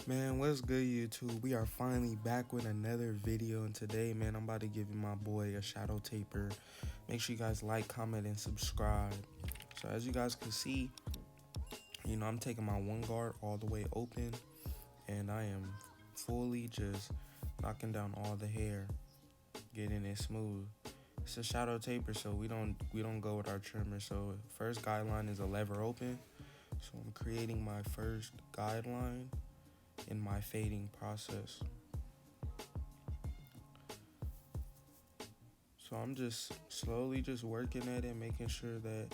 Man, what's good, YouTube? We are finally back with another video, and today, man, I'm about to give you my boy a shadow taper. Make sure you guys like, comment, and subscribe. So as you guys can see, I'm taking my one guard all the way open, and I am fully just knocking down all the hair, getting it smooth. It's a shadow taper, so we don't go with our trimmer. So first guideline is a lever open. So I'm creating my first guideline in my fading process. So I'm just slowly just working at it, making sure that,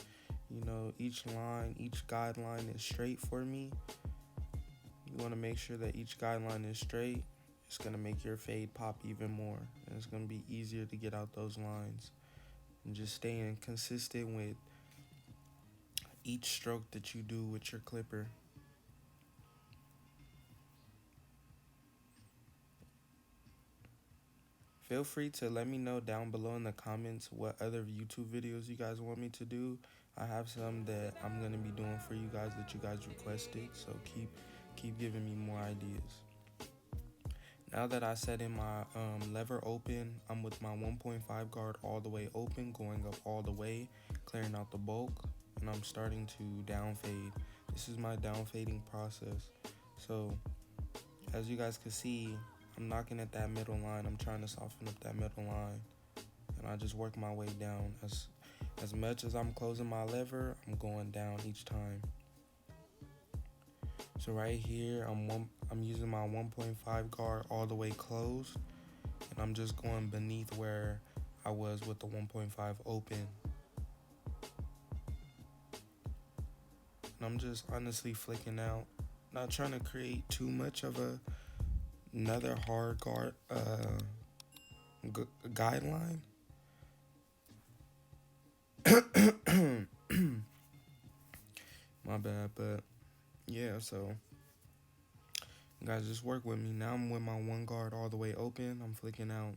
each line, each guideline is straight for me. You want to make sure that each guideline is straight. It's going to make your fade pop even more. And it's going to be easier to get out those lines. And just staying consistent with each stroke that you do with your clipper. Feel free to let me know down below in the comments what other YouTube videos you guys want me to do. I have some that I'm going to be doing for you guys that you guys requested, so keep giving me more ideas. Now that I set in my lever open, I'm with my 1.5 guard all the way open, going up all the way, clearing out the bulk, and I'm starting to down fade. This is my down fading process. So as you guys can see, I'm knocking at that middle line. I'm trying to soften up that middle line, and I just work my way down. As much as I'm closing my lever, I'm going down each time. So right here, I'm using my 1.5 guard all the way closed, and I'm just going beneath where I was with the 1.5 open. And I'm just honestly flicking out, not trying to create too much of another hard guard guideline. My bad, but yeah, so guys, just work with me. Now I'm with my one guard all the way open. I'm flicking out.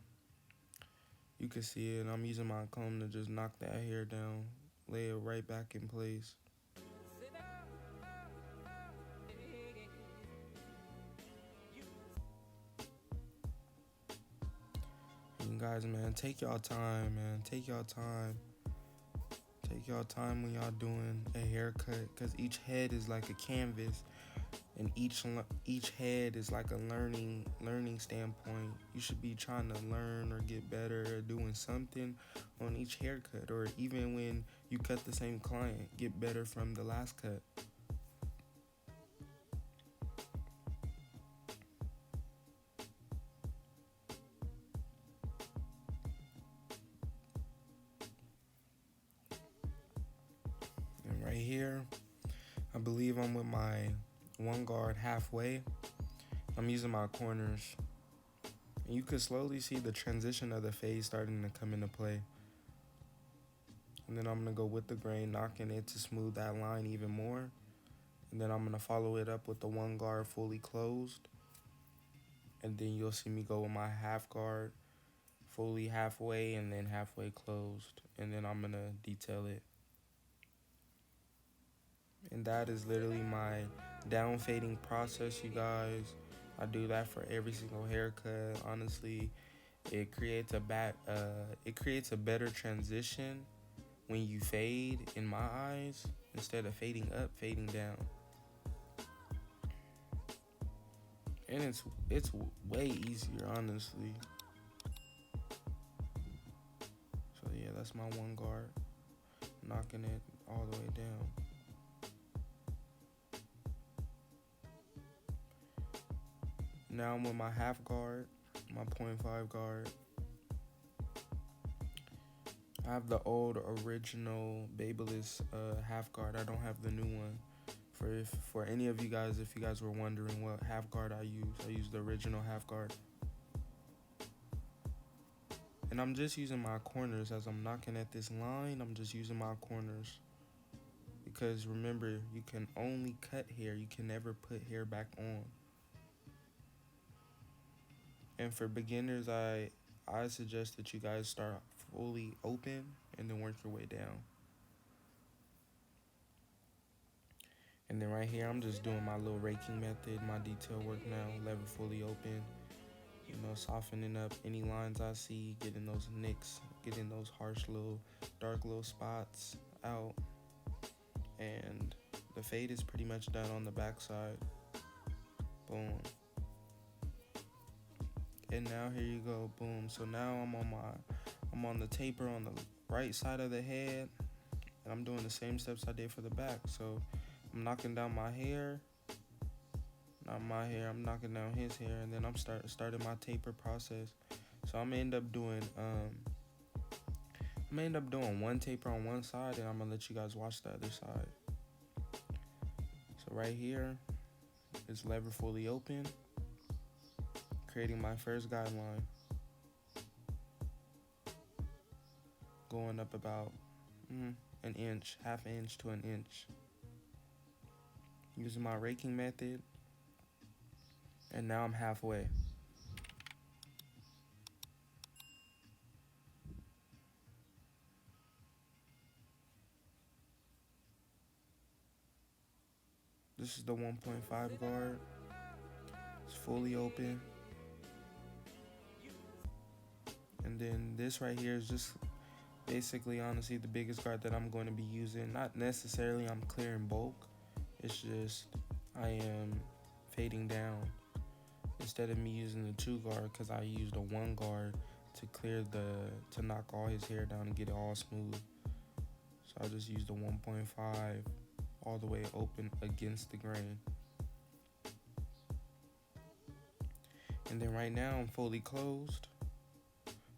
You can see it. I'm using my comb to just knock that hair down, lay it right back in place. And guys, man, take y'all time, man. Take y'all time. Take y'all time when y'all doing a haircut, because each head is like a canvas, and each head is like a learning standpoint. You should be trying to learn or get better at doing something on each haircut, or even when you cut the same client, get better from the last cut. And right here, I believe I'm with my one guard halfway. I'm using my corners. And you can slowly see the transition of the fade starting to come into play. And then I'm going to go with the grain, knocking it to smooth that line even more. And then I'm going to follow it up with the one guard fully closed. And then you'll see me go with my half guard fully halfway and then halfway closed. And then I'm going to detail it. And that is literally my down fading process, you guys. I do that for every single haircut. Honestly, it creates a better transition when you fade, in my eyes, instead of fading up, fading down. And it's way easier, honestly. So yeah, that's my one guard, knocking it all the way down. Now I'm with my half guard, my 0.5 guard. I have the old original Babyliss half guard. I don't have the new one. For any of you guys, if you guys were wondering what half guard I use the original half guard. And I'm just using my corners as I'm knocking at this line. I'm just using my corners. Because remember, you can only cut hair. You can never put hair back on. And for beginners, I suggest that you guys start fully open and then work your way down. And then right here, I'm just doing my little raking method, my detail work now, lever fully open. You know, softening up any lines I see, getting those nicks, getting those harsh little, dark little spots out. And the fade is pretty much done on the backside. Boom. And now here you go, boom. So now I'm on the taper on the right side of the head, and I'm doing the same steps I did for the back. So I'm knocking down my hair, not my hair. I'm knocking down his hair, and then I'm starting my taper process. So I'm gonna end up doing one taper on one side, and I'm gonna let you guys watch the other side. So right here is lever fully open, creating my first guideline, going up about an inch, half inch to an inch, using my raking method, and now I'm halfway. This is the 1.5 guard. It's fully open. And then this right here is just basically, honestly, the biggest guard that I'm going to be using. Not necessarily I'm clearing bulk. It's just I am fading down. Instead of me using the 2 guard, because I used a 1 guard to knock all his hair down and get it all smooth. So I just used the 1.5 all the way open against the grain. And then right now I'm fully closed,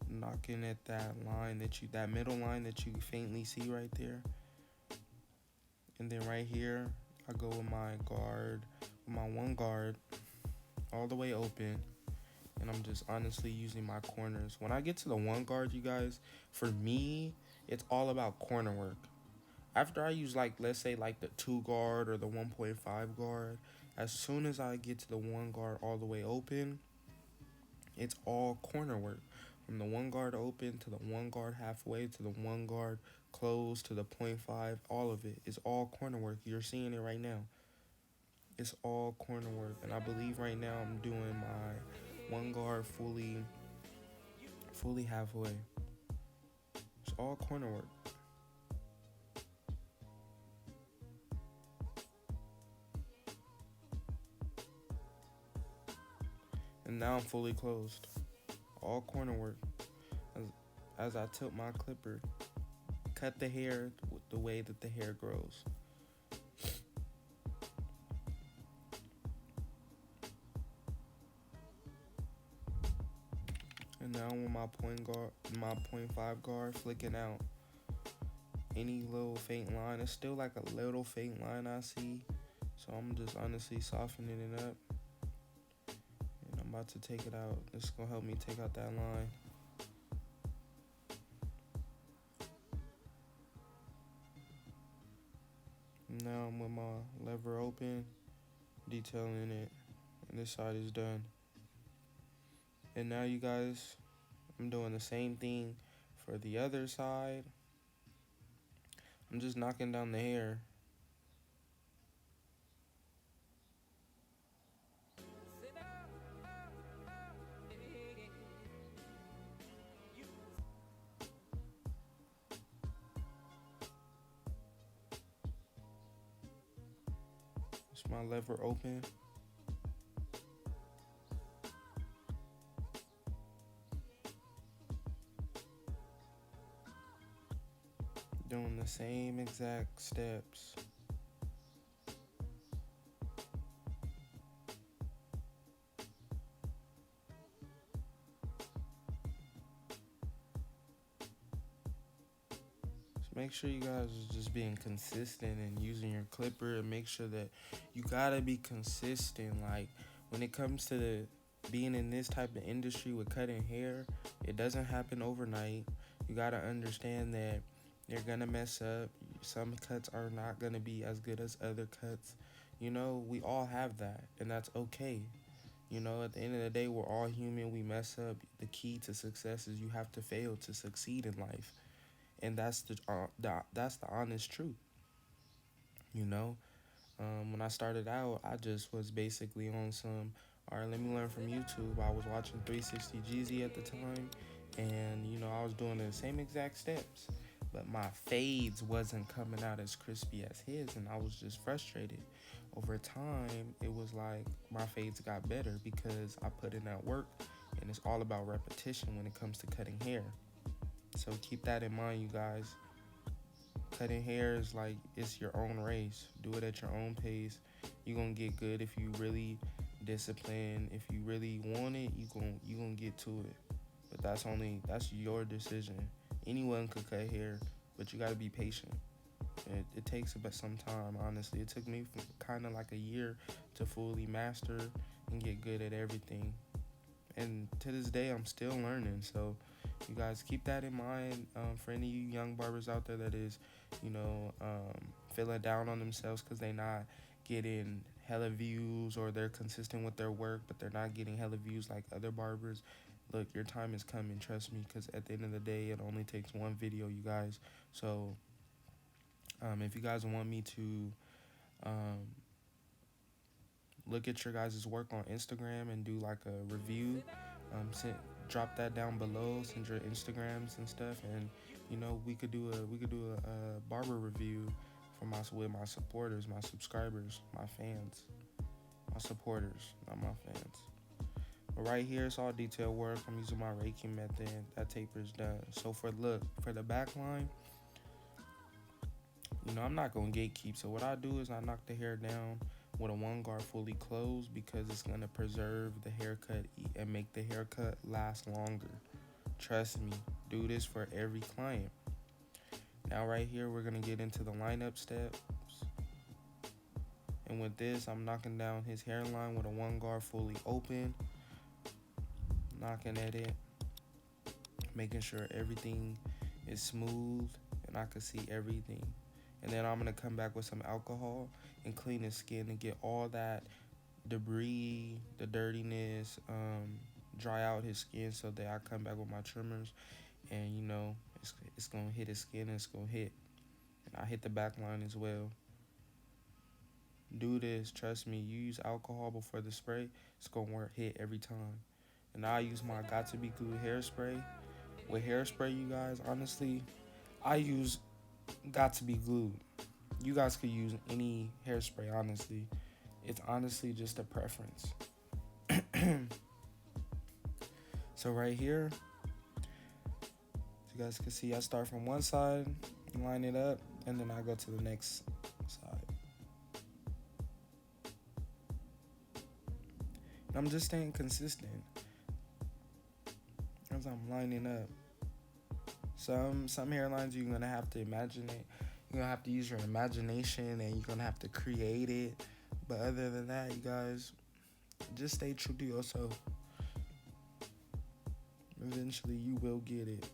knocking at that middle line that you faintly see right there. And then right here I go with my 1 guard all the way open, and I'm just honestly using my corners. When I get to the 1 guard, you guys, for me, it's all about corner work. After I use, like, let's say like the 2 guard or the 1.5 guard, as soon as I get to the 1 guard all the way open, it's all corner work. From the 1 guard open to the 1 guard halfway to the 1 guard closed to the 0.5, all of it is all corner work. You're seeing it right now. It's all corner work, and I believe right now I'm doing my 1 guard fully halfway. It's all corner work. And now I'm fully closed. All corner work. As I tilt my clipper, cut the hair with the way that the hair grows. And now with my 0.5 guard flicking out any little faint line. It's still like a little faint line I see. So I'm just honestly softening it up. And I'm about to take it out. This is gonna help me take out that line. Now I'm with my lever open, detailing it, and this side is done. And now you guys, I'm doing the same thing for the other side. I'm just knocking down the hair. It's my lever open. Doing the same exact steps. Make sure you guys are just being consistent and using your clipper, and make sure that you gotta be consistent. Like, when it comes to being in this type of industry with cutting hair, it doesn't happen overnight. You gotta understand that you're gonna mess up. Some cuts are not gonna be as good as other cuts. You know, we all have that, and that's okay. You know, at the end of the day, we're all human. We mess up. The key to success is you have to fail to succeed in life. And that's the honest truth. You know, When I started out, I just was basically on some, all right, let me learn from YouTube. I was watching 360 Jeezy at the time, and I was doing the same exact steps, but my fades wasn't coming out as crispy as his, and I was just frustrated. Over time, it was like my fades got better because I put in that work, and it's all about repetition when it comes to cutting hair. So keep that in mind, you guys. Cutting hair is like it's your own race. Do it at your own pace. You're gonna get good if you really discipline. If you really want it, you gonna get to it. But that's your decision. Anyone could cut hair, but you gotta be patient. It takes about some time. Honestly, it took me kind of like a year to fully master and get good at everything. And to this day, I'm still learning. So you guys keep that in mind, for any of you young barbers out there that is, feeling down on themselves because they not getting hella views, or they're consistent with their work but they're not getting hella views like other barbers. Look, your time is coming, trust me, because at the end of the day, it only takes one video, you guys. So if you guys want me to um, look at your guys' work on Instagram and do like a review, drop that down below, send your Instagrams and stuff, and we could do a barber review for with my supporters, my subscribers, my fans, my supporters, not my fans. But right here, it's all detail work. I'm using my Reiki method. That taper is done. So for the back line, I'm not gonna gatekeep. So what I do is I knock the hair down with a one guard fully closed because it's gonna preserve the haircut and make the haircut last longer. Trust me, do this for every client. Now right here, we're gonna get into the lineup steps. And with this, I'm knocking down his hairline with a one guard fully open. Knocking at it, making sure everything is smooth and I can see everything. And then I'm gonna come back with some alcohol and clean his skin and get all that debris, the dirtiness, dry out his skin, so that I come back with my trimmers and it's gonna hit his skin and it's gonna hit. And I hit the back line as well. Do this, trust me. You use alcohol before the spray, it's gonna hit every time. And I use my Got To Be Glued hairspray. With hairspray, you guys, honestly, I use Got To Be Glued. You guys could use any hairspray, honestly. It's honestly just a preference. So right here, you guys can see I start from one side, line it up, and then I go to the next side. And I'm just staying consistent as I'm lining up. Some hairlines you're gonna have to imagine it. You're gonna have to use your imagination and you're gonna have to create it. But other than that, you guys, just stay true to yourself. Eventually you will get it.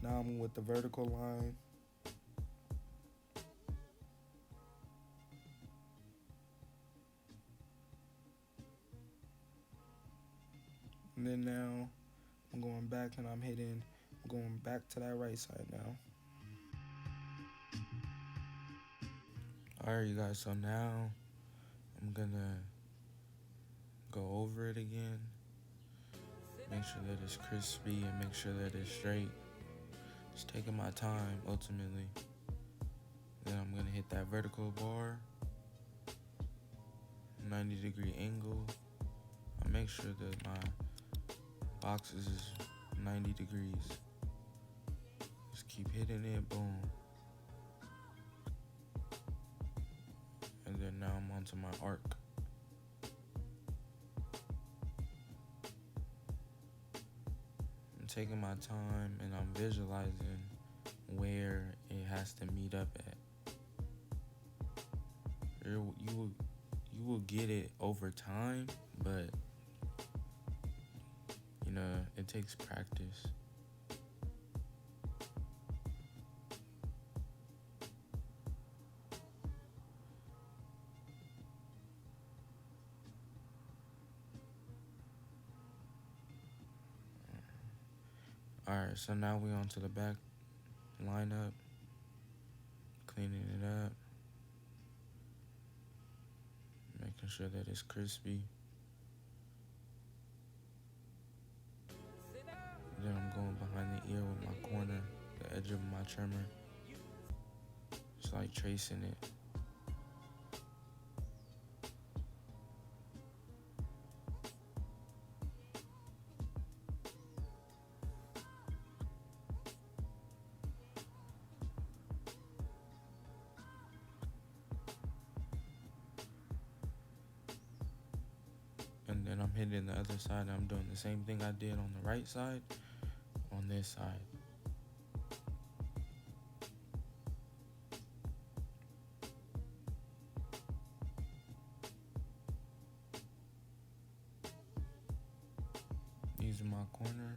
Now I'm with the vertical line. And then now I'm going back and I'm going back to that right side now. Alright, you guys, so now I'm gonna go over it again. Make sure that it's crispy and make sure that it's straight. Just taking my time, ultimately. Then I'm gonna hit that vertical bar, 90-degree angle. I make sure that my boxes is 90 degrees. Just keep hitting it, boom. And then now I'm onto my arc. I'm taking my time and I'm visualizing where it has to meet up at. You will get it over time, but it takes practice. Alright, so now we on to the back lineup, cleaning it up. making sure that it's crispy. Then I'm going behind the ear with my corner, the edge of my trimmer. Just like tracing it. And then I'm hitting the other side. I'm doing the same thing I did on the right side on this side. Using my corner.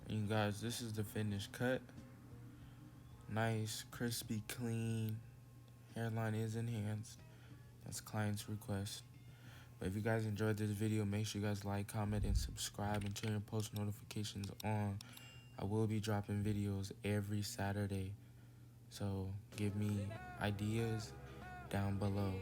And you guys, this is the finished cut. Nice, crispy, clean. Hairline is enhanced. That's client's request. But if you guys enjoyed this video, make sure you guys like, comment, and subscribe, and turn your post notifications on. I will be dropping videos every Saturday. So give me ideas down below.